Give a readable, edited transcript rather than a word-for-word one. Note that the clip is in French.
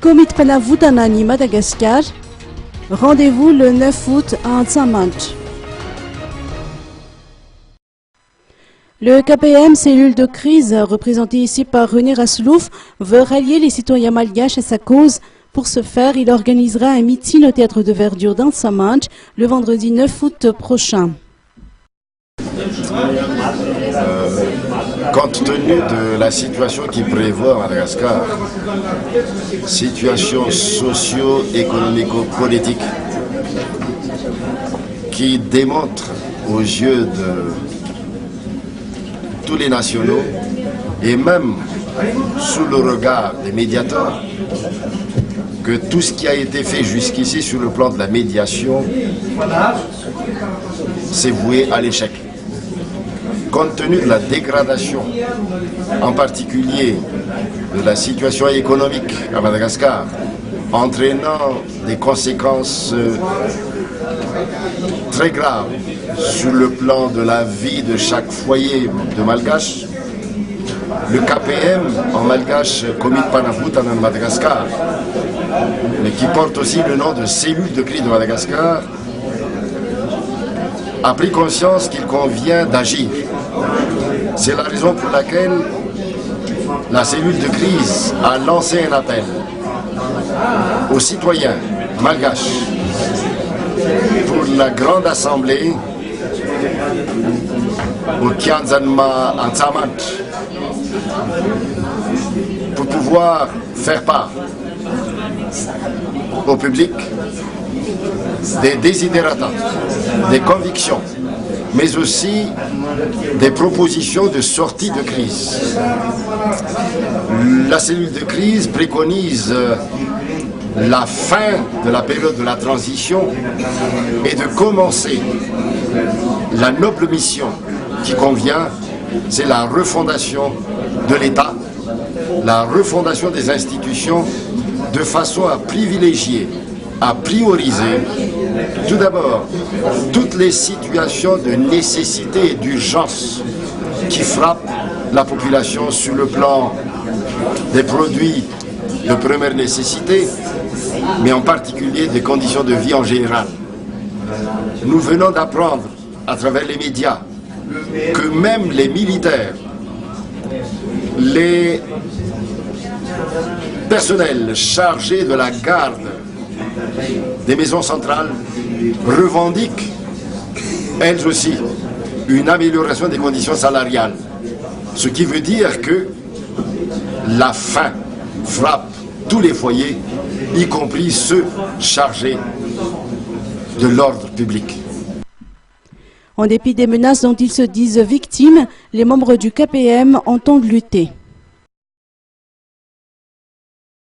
Komit Panavoutanani, Madagascar. Rendez-vous le 9 août à Antsamanch. Le KPM, cellule de crise, représentée ici par René Raslouf, veut rallier les citoyens malgaches à sa cause. Pour ce faire, il organisera un meeting au théâtre de verdure d'Antsamanch le vendredi 9 août prochain. Compte tenu de la situation qui prévaut à Madagascar, situation socio-économico-politique qui démontre aux yeux de tous les nationaux et même sous le regard des médiateurs que tout ce qui a été fait jusqu'ici sur le plan de la médiation s'est voué à l'échec. Compte tenu de la dégradation, en particulier de la situation économique à Madagascar, entraînant des conséquences très graves sur le plan de la vie de chaque foyer de Malgache, le KPM en malgache Komit Panavoutanani Madagascar, mais qui porte aussi le nom de cellule de crise de Madagascar, a pris conscience qu'il convient d'agir. C'est la raison pour laquelle la cellule de crise a lancé un appel aux citoyens malgaches pour la grande assemblée au Kianzanma Antsamanch pour pouvoir faire part au public des desiderata, des convictions, mais aussi des propositions de sortie de crise. La cellule de crise préconise la fin de la période de la transition et de commencer la noble mission qui convient, c'est la refondation de l'État, la refondation des institutions de façon à privilégier, à prioriser tout d'abord toutes les situations de nécessité et d'urgence qui frappent la population sur le plan des produits de première nécessité, mais en particulier des conditions de vie en général. Nous venons d'apprendre à travers les médias que même les militaires, les personnels chargés de la garde des maisons centrales revendiquent, elles aussi, une amélioration des conditions salariales. Ce qui veut dire que la faim frappe tous les foyers, y compris ceux chargés de l'ordre public. En dépit des menaces dont ils se disent victimes, les membres du KPM entendent lutter.